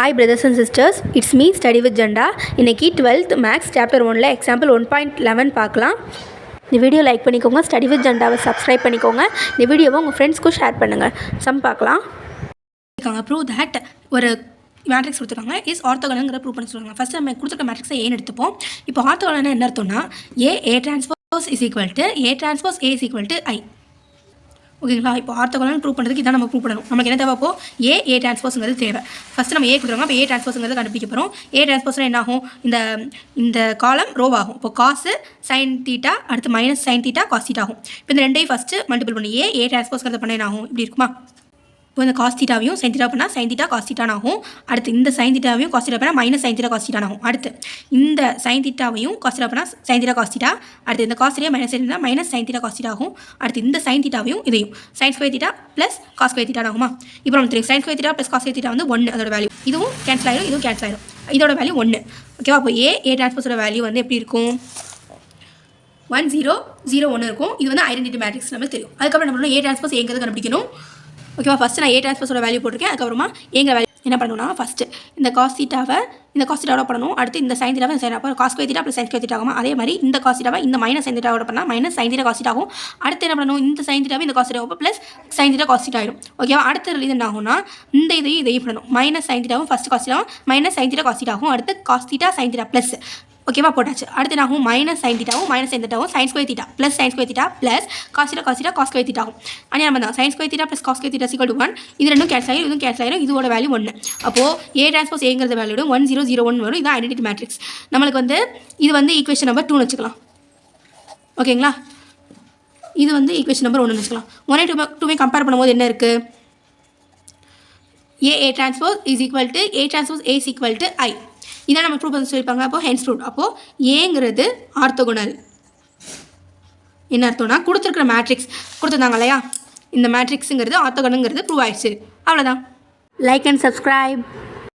Hi brothers and sisters, it's me Study with Janda. இன்னைக்கு 12th Maths Chapter 1ல example 1.11 பார்க்கலாம். இந்த video like பண்ணிக்கோங்க, study with ஜண்டாவை subscribe பண்ணிக்கோங்க. இந்த வீடியோவை உங்கள் ஃப்ரெண்ட்ஸ்க்கும் ஷேர் பண்ணுங்கள். சம் பார்க்கலாம். ப்ரூவ் தட் ஒரு மேட்ரிக்ஸ் கொடுத்துருக்காங்க இஸ் ஆர்த்தோகனல்ங்கிற ப்ரூவ் பண்ணி சொல்லுவாங்க. ஃபஸ்ட்டு நம்ம கொடுத்துருக்க மேட்ரிக்ஸை ஏன்னு எடுத்துப்போம். இப்போ ஆர்த்தோகனல்னா என்ன அர்த்தம்னா A transpose is equal to A transpose A is equal to I. ஓகேங்களா? இப்போ ஆர்த்தோகனல் ப்ரூவ் பண்ணுறதுக்கு இதான் நம்ம ப்ரூவ் பண்ணணும். நமக்கு என்ன தேவை? ஏ டிரான்ஸ்போஸ்ங்கிறது தேவை. ஃபஸ்ட்டு நம்ம ஏ கொடுத்துருவாங்க. அப்போ ஏ டிரான்ஸ்போஸ்ங்கிறது கண்டுபிடிக்க போகிறோம். ஏ டிரான்ஸ்போஸ்னால் என்ன ஆகும்? இந்த காலம் ரோவ் ஆகும். இப்போ காசு சைன் தீட்டா அடுத்து minus sine theta cos theta ஆகும். இப்போ இந்த ரெண்டையும் ஃபஸ்ட்டு மல்டிபிள் பண்ணி ஏ டிரான்ஸ்போஸ்ங்கிறது பண்ண என்ன ஆகும்? இப்படி இருக்குமா? இப்போ இந்த காஸ் தீட்டாவையும் சைன் தீட்டா பண்ணால் சைன் தீட்டா காஸ் தீட்டான் ஆகும். அடுத்து இந்த சைன் தீட்டாவையும் காஸ் தீட்டா பண்ணால் மைனஸ் சைன் தீட்டா காஸ் தீட்டான் ஆகும். அடுத்து இந்த சைன் தீட்டாவையும் காஸ் தீட்டா பண்ணால் சைன் தீட்டா காஸ் தீட்டா. அடுத்து இந்த cos theta minus sine theta minus sine theta cos theta ஆகும். அடுத்து இந்த சைன் தீட்டாவையும் இதையும் sine square theta plus cos square theta ஆகுமா? இப்போ நம்ம தெரியும் sine square theta plus cos square theta வந்து 1 அதோட வேல்யூ. இதுவும் கேன்சல் ஆயிடும், இதுவும் கேன்சல் ஆயிடும். இதோட வேல்யூ 1. ஓகேவா? அப்போ ஏ டிரான்ஸ்போஸோட வேல்யூ வந்து எப்படி இருக்கும்? 1 0 0 1 இருக்கும். இது வந்து ஐடென்டிட்டி மேட்ரிக்ஸ் நமக்கு தெரியும். அதுக்கப்புறம் நம்ம ஏ டிரான்ஸ்போஸ் ஏங்கிறது கண்டுபிடிக்கணும். ஓகேவா? ஃபஸ்ட்டு நான் ஏ டிரான்ஸ்போஸோட வேல்யூ போட்டிருக்கேன். அதுக்கப்புறமா எங்கள் வேல்யூ என்ன பண்ணணும்னா ஃபஸ்ட்டு இந்த காஸ் தீட்டாவை பண்ணணும். அடுத்து இந்த சைன் தீட்டாவை சைன் அப்போ cos square theta plus sine square theta ஆகும். அதே மாதிரி இந்த காஸ் தீட்டாவை இந்த மைனஸ் சைன் தீட்டாவோட பண்ணால் minus sine theta cos theta ஆகும். அடுத்து என்ன பண்ணணும்? இந்த சைன் தீட்டாவை இந்த காஸ் தீட்டாவை plus sine theta cos theta ஆகிடும். ஓகேவா? அடுத்த இது என்ன ஆகும்னா இந்த இதையும் பண்ணணும். மைனஸ் சைன் தீட்டாவும் ஃபஸ்ட் காஸ் தீட்டாவும் minus sine theta cos theta ஆகும். அடுத்து cos theta sine theta plus. ஓகேவா? போட்டாச்சு. அடுத்து என்ன ஆகும்? மைனஸ் சைன் தீட்டாவும் மைனஸ் சைன் தீட்டாவும் sine square theta plus sine square theta plus cos theta cos square theta ஆகும். ஆனால் நம்ம தான் sine square theta plus cos square theta equal to 1. இது ரெண்டும் கேன்சல் ஆகிடும், இதுவும் கேன்சல் ஆகிடும். இதோட வேல்யூ 1. அப்போது ஏ டிரான்ஸ்போஸ் ஏங்கிறது வேல்யூ 1 0 0 1 வரும். இதுதான் ஐடென்டிட்டி மேட்ரிக்ஸ். நம்மளுக்கு வந்து இது வந்து ஈக்குவேஷன் நம்பர் 2 வச்சுக்கலாம். ஓகேங்களா? இது வந்து ஈக்குவேஷன் நம்பர் 1 வச்சுக்கலாம். 1 2 கம்பேர் பண்ணும்போது என்ன இருக்குது? A transpose is equal to A transpose A is equal to I. இதான் நம்ம ப்ரூவ் பண்ணி சொல்லியிருப்பாங்க. அப்போது ஹென்ஸ் ப்ரூவ். அப்போது ஏங்கிறது ஆர்த்தோகனல். என்ன அர்த்தம்னா கொடுத்துருக்குற மேட்ரிக்ஸ் கொடுத்துருந்தாங்க இல்லையா, இந்த மேட்ரிக்ஸுங்கிறது ஆர்த்தோகனல்ங்கிறது ப்ரூவ் ஆயிடுச்சு. அவ்வளோதான். Like and subscribe.